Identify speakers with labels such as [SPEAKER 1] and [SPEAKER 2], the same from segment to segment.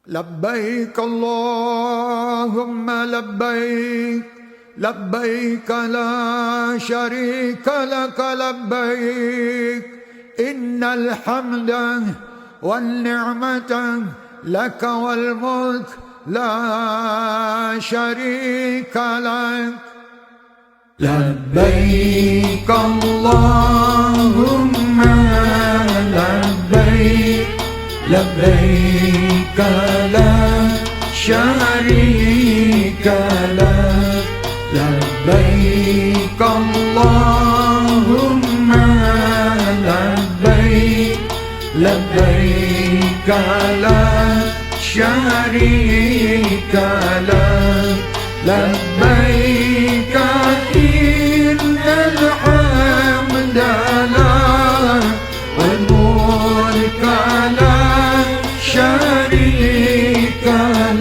[SPEAKER 1] لبيك اللهم لبيك لبيك لا شريك لك لبيك إن الحمد والنعمة لك والملك لا شريك لك لبيك اللهم لبيك لبيك لا شريك لك لبيك اللهم لبيك لبيك لا شريك لك لبيك إن الحمد لك والملك لا شريك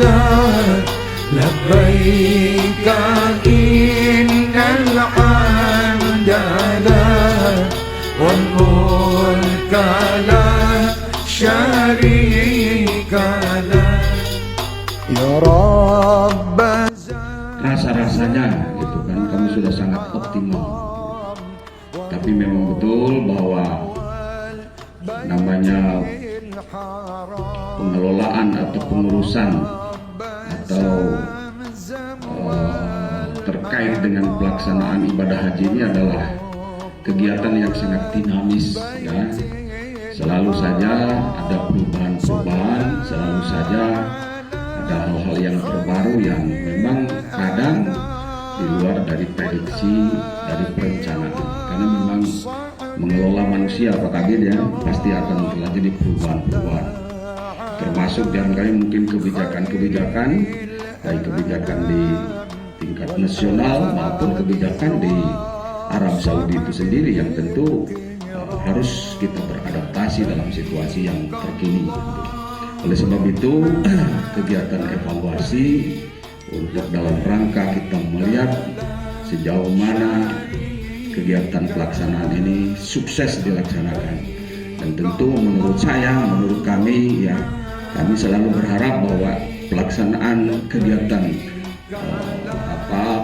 [SPEAKER 1] لك لبيك إن الحمد لك والملك لا شريك لك يا رب.
[SPEAKER 2] Rasa-rasanya gitu kan kami sudah sangat optimal, tapi memang betul bahwa namanya pengelolaan atau pengurusan atau terkait dengan pelaksanaan ibadah haji ini adalah kegiatan yang sangat dinamis ya. Selalu saja ada perubahan-perubahan, selalu saja ada hal-hal yang terbaru yang memang kadang di luar dari prediksi, dari perencanaan. Karena memang mengelola manusia Pak Kabir ya, pasti akan terjadi perubahan-perubahan. Termasuk diantaranya mungkin kebijakan-kebijakan, baik kebijakan di tingkat nasional maupun kebijakan di Arab Saudi itu sendiri yang tentu harus kita beradaptasi dalam situasi yang terkini. Oleh sebab itu, kegiatan evaluasi untuk dalam rangka kita melihat sejauh mana kegiatan pelaksanaan ini sukses dilaksanakan. Dan tentu menurut saya, menurut kami ya, kami selalu berharap bahwa pelaksanaan kegiatan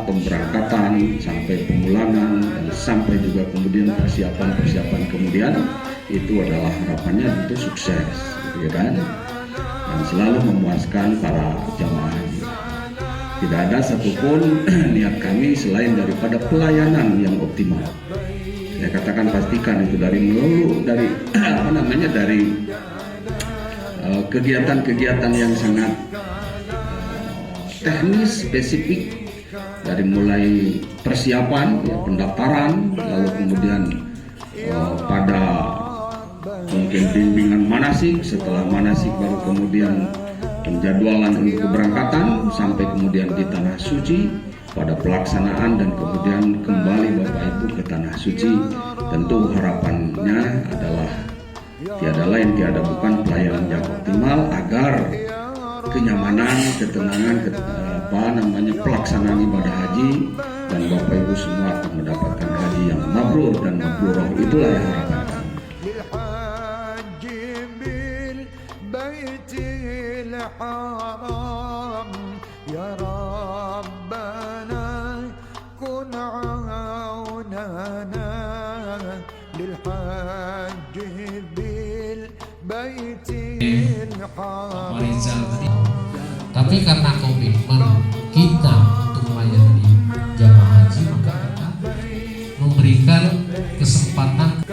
[SPEAKER 2] pemberangkatan sampai pemulangan dan sampai juga kemudian persiapan kemudian itu adalah harapannya tentu sukses, gitu kan? Dan selalu memuaskan para jamaah. Tidak ada satupun niat kami selain daripada pelayanan yang optimal. Saya katakan pastikan itu dari kegiatan-kegiatan yang sangat teknis, spesifik, dari mulai persiapan, ya, pendaftaran, lalu kemudian pada mungkin bimbingan manasik, setelah manasik baru kemudian penjadwalan untuk keberangkatan, sampai kemudian di tanah suci, pada pelaksanaan dan kemudian kembali Bapak Ibu ke tanah suci. Tentu harapannya adalah tiada lain tiada bukan pelayanan yang optimal agar kenyamanan, ketenangan, pelaksanaan ibadah haji dan Bapak Ibu semua akan mendapatkan haji yang mabrur dan mabruroh. Itulah yang harapan kami.
[SPEAKER 3] Tapi karena komitmen kita untuk melayani jamaah haji, maka kita memberikan kesempatan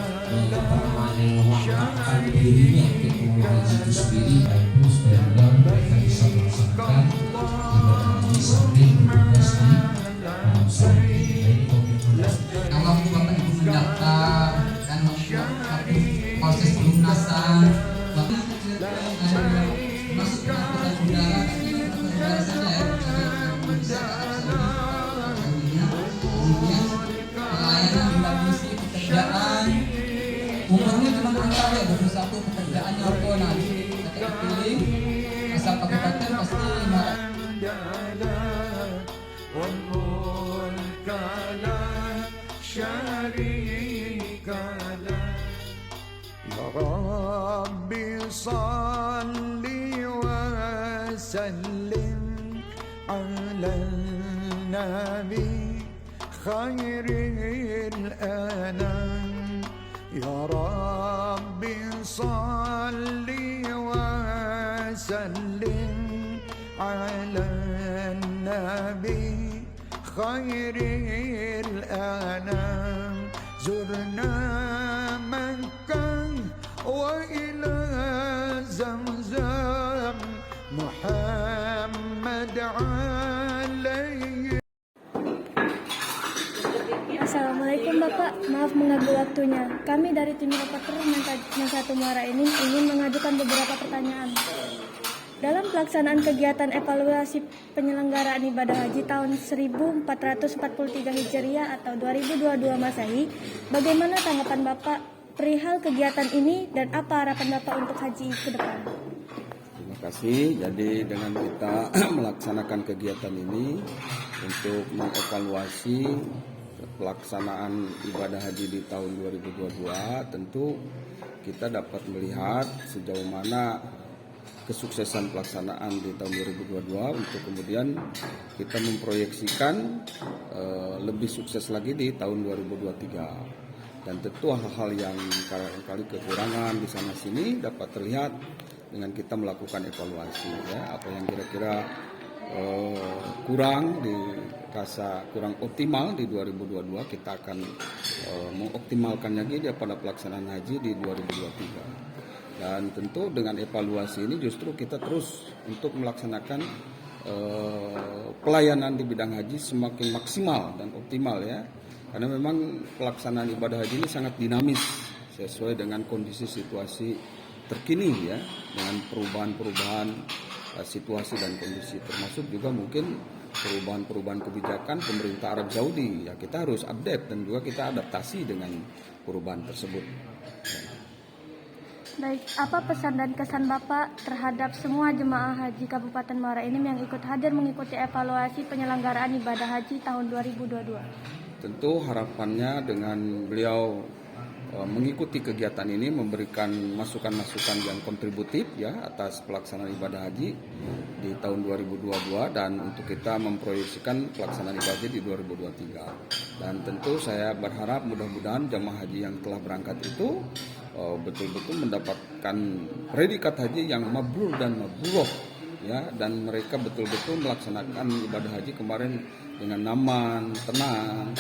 [SPEAKER 3] mewakafkan dirinya untuk umroh haji itu sendiri, yaitu supaya mereka bisa melaksanakan ibadah haji sambil bertugas di Arab Saudi. Jadi komitmen kalau Bapak Ibu mendaftar dan proses pelunasan masuk ke angkutan udara, saja ya, bisa kemudian pelayanan di misi pekerjaan umurnya cuma angka ya 21, pekerjaannya apa nanti kita pilih asal kabupaten pasti
[SPEAKER 1] 500. وسلم على النبي خير الأنام يا ربي صل وسلم على النبي خير الأنام زرنا مكة وإلى زمزم محمد عليه.
[SPEAKER 4] Assalamualaikum Bapak, maaf mengganggu waktunya. Kami dari tim reporter yang satu Muara ini ingin mengajukan beberapa pertanyaan. Dalam pelaksanaan kegiatan evaluasi penyelenggaraan ibadah haji tahun 1443 Hijriah atau 2022 Masehi, bagaimana tanggapan Bapak perihal kegiatan ini dan apa harapan Bapak untuk haji ke depan?
[SPEAKER 5] Terima kasih. Jadi dengan kita melaksanakan kegiatan ini untuk mengevaluasi pelaksanaan ibadah haji di tahun 2022, tentu kita dapat melihat sejauh mana kesuksesan pelaksanaan di tahun 2022 untuk kemudian kita memproyeksikan lebih sukses lagi di tahun 2023. Dan tentu hal-hal yang kali kekurangan di sana sini dapat terlihat dengan kita melakukan evaluasi, ya, apa yang kira-kira kurang, dirasa kurang optimal di 2022, kita akan mengoptimalkan lagi pada pelaksanaan haji di 2023. Dan tentu dengan evaluasi ini justru kita terus untuk melaksanakan pelayanan di bidang haji semakin maksimal dan optimal, ya. Karena memang pelaksanaan ibadah haji ini sangat dinamis sesuai dengan kondisi situasi terkini, ya, dengan perubahan-perubahan situasi dan kondisi, termasuk juga mungkin perubahan-perubahan kebijakan pemerintah Arab Saudi, ya, kita harus update dan juga kita adaptasi dengan perubahan tersebut.
[SPEAKER 4] Baik, apa pesan dan kesan Bapak terhadap semua jemaah haji Kabupaten Muara Enim yang ikut hadir mengikuti evaluasi penyelenggaraan ibadah haji tahun 2022?
[SPEAKER 5] Tentu harapannya dengan beliau mengikuti kegiatan ini memberikan masukan-masukan yang kontributif, ya, atas pelaksanaan ibadah haji di tahun 2022 dan untuk kita memproyeksikan pelaksanaan ibadah haji di 2023. Dan tentu saya berharap mudah-mudahan jemaah haji yang telah berangkat itu betul-betul mendapatkan predikat haji yang mabrur dan mabruroh, ya, dan mereka betul-betul melaksanakan ibadah haji kemarin dengan aman, tenang,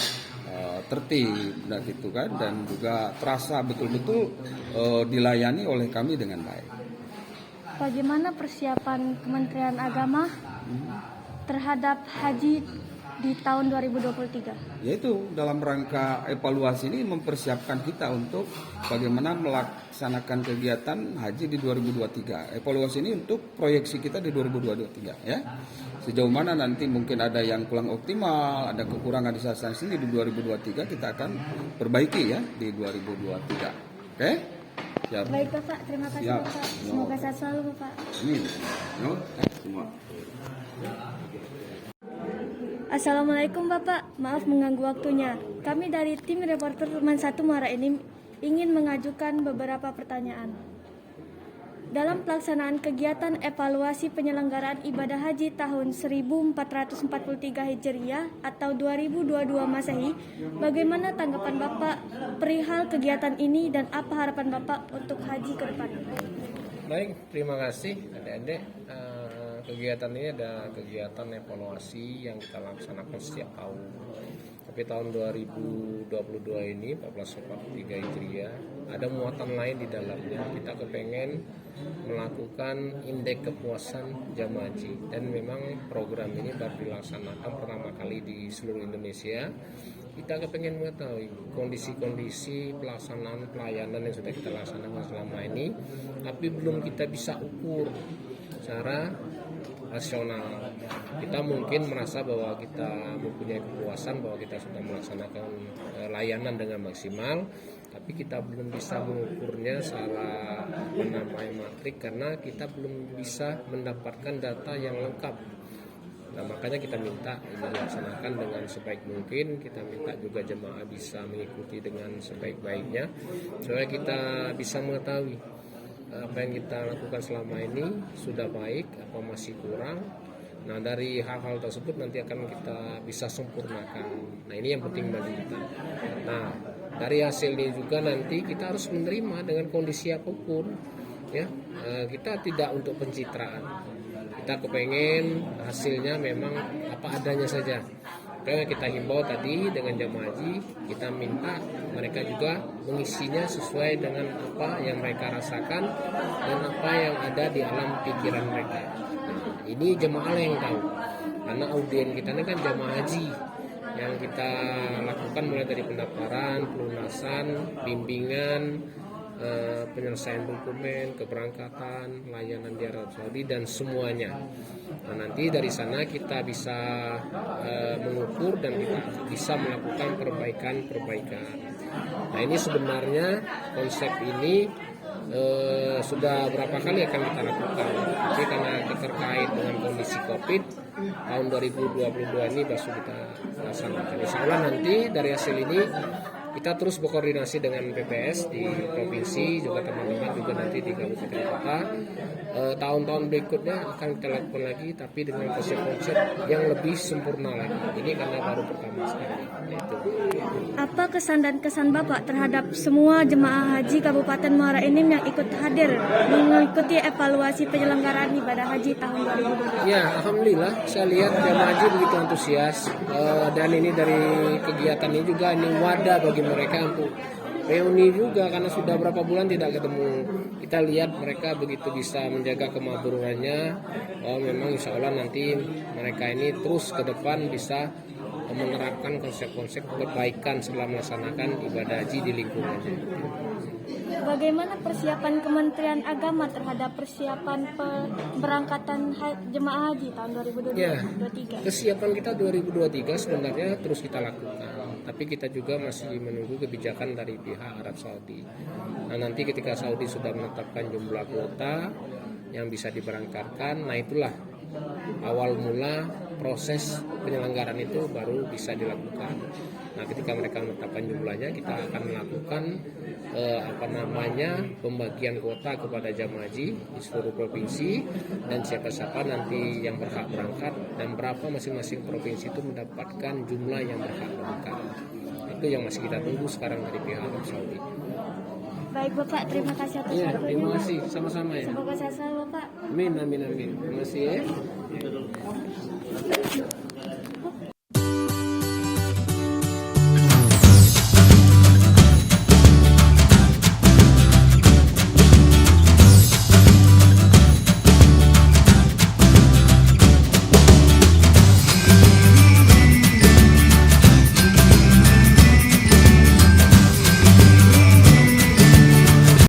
[SPEAKER 5] tertib, dan gitu kan, dan juga terasa betul-betul dilayani oleh kami dengan baik.
[SPEAKER 4] Bagaimana persiapan Kementerian Agama terhadap haji di tahun 2023?
[SPEAKER 5] Yaitu dalam rangka evaluasi ini mempersiapkan kita untuk bagaimana melaksanakan kegiatan haji di 2023. Evaluasi ini untuk proyeksi kita di 2023, ya. Sejauh mana nanti mungkin ada yang kurang optimal, ada kekurangan di sana sini di 2023, kita akan perbaiki, ya, di 2023. Oke? Siap.
[SPEAKER 4] Baik Bapak, terima kasih.
[SPEAKER 5] Siap.
[SPEAKER 4] Bapak. Semoga sehat selalu Bapak.
[SPEAKER 5] Amin. Semua.
[SPEAKER 4] Assalamualaikum Bapak, maaf mengganggu waktunya. Kami dari tim reporter Teman 1 Muara Enim ingin mengajukan beberapa pertanyaan. Dalam pelaksanaan kegiatan evaluasi penyelenggaraan ibadah haji tahun 1443 Hijriah atau 2022 Masehi, bagaimana tanggapan Bapak perihal kegiatan ini dan apa harapan Bapak untuk haji ke depan?
[SPEAKER 6] Baik, terima kasih adik-adik. Kegiatan ini ada kegiatan evaluasi yang kita laksanakan setiap tahun. Tapi tahun 2022 ini 1443 Hijriah ada muatan lain di dalamnya. Kita kepengen melakukan indeks kepuasan jamaah haji, dan memang program ini baru dilaksanakan pertama kali di seluruh Indonesia. Kita kepengen mengetahui kondisi-kondisi pelaksanaan pelayanan yang sudah kita laksanakan selama ini, tapi belum kita bisa ukur secara rasional. Kita mungkin merasa bahwa kita mempunyai kepuasan bahwa kita sudah melaksanakan layanan dengan maksimal, tapi kita belum bisa mengukurnya secara menamai matrik karena kita belum bisa mendapatkan data yang lengkap. Nah, makanya kita minta ini dilaksanakan dengan sebaik mungkin. Kita minta juga jemaah bisa mengikuti dengan sebaik-baiknya supaya kita bisa mengetahui apa yang kita lakukan selama ini sudah baik, apa masih kurang. Nah, dari hal-hal tersebut nanti akan kita bisa sempurnakan. Nah, ini yang penting bagi kita. Nah, dari hasil ini juga nanti kita harus menerima dengan kondisi apapun, ya. Kita tidak untuk pencitraan. Kita kepengen hasilnya memang apa adanya saja. Makanya kita himbau tadi dengan jamaah haji, kita minta mereka juga mengisinya sesuai dengan apa yang mereka rasakan dan apa yang ada di alam pikiran mereka. Ini jemaah yang tahu, karena audien kita ini kan jamaah haji yang kita lakukan mulai dari pendaftaran, pelunasan, bimbingan, penyelesaian dokumen, keberangkatan, layanan di Arab Saudi dan semuanya. Nah, nanti dari sana kita bisa mengukur dan kita bisa melakukan perbaikan-perbaikan. Nah, ini sebenarnya konsep ini sudah berapa kali akan kita lakukan, tapi karena terkait dengan kondisi COVID tahun 2022 ini baru kita laksanakan. Insya Allah nanti dari hasil ini kita terus berkoordinasi dengan PPS di provinsi, juga teman-teman juga nanti di kabupaten kota. Tahun-tahun berikutnya akan kita lakukan lagi, tapi dengan konsep-konsep yang lebih sempurna lagi. Ini karena baru pertama sekali. Itu.
[SPEAKER 4] Apa kesan dan kesan Bapak terhadap semua jemaah haji Kabupaten Muara Enim yang ikut hadir mengikuti evaluasi penyelenggaraan ibadah haji tahun 2022?
[SPEAKER 6] Ya, alhamdulillah saya lihat jemaah haji begitu antusias, dan ini dari kegiatan ini juga ini wadah bagi mereka untuk reuni juga, karena sudah berapa bulan tidak ketemu. Kita lihat mereka begitu bisa menjaga kemabrurannya. Memang insya Allah nanti mereka ini terus ke depan bisa menerapkan konsep-konsep perbaikan setelah melaksanakan ibadah haji di lingkungannya.
[SPEAKER 4] Bagaimana persiapan Kementerian Agama terhadap persiapan pemberangkatan jemaah haji tahun 2023?
[SPEAKER 6] Ya, kesiapan kita 2023 sebenarnya terus kita lakukan, tapi kita juga masih menunggu kebijakan dari pihak Arab Saudi. Nah, nanti ketika Saudi sudah menetapkan jumlah kuota yang bisa diberangkatkan, nah itulah awal mula proses penyelenggaraan itu baru bisa dilakukan. Nah, ketika mereka menetapkan jumlahnya, kita akan melakukan pembagian kuota kepada jamaah haji di seluruh provinsi, dan siapa-siapa nanti yang berhak berangkat dan berapa masing-masing provinsi itu mendapatkan jumlah yang berhak berangkat. Itu yang masih kita tunggu sekarang dari pihak Arab Saudi.
[SPEAKER 4] Baik Bapak, terima kasih atas
[SPEAKER 6] Ya,
[SPEAKER 4] waktunya.
[SPEAKER 6] terima kasih, sama-sama ya.
[SPEAKER 4] Semoga sehat selalu Bapak.
[SPEAKER 6] Amin, amin, amin. Terima kasih ya.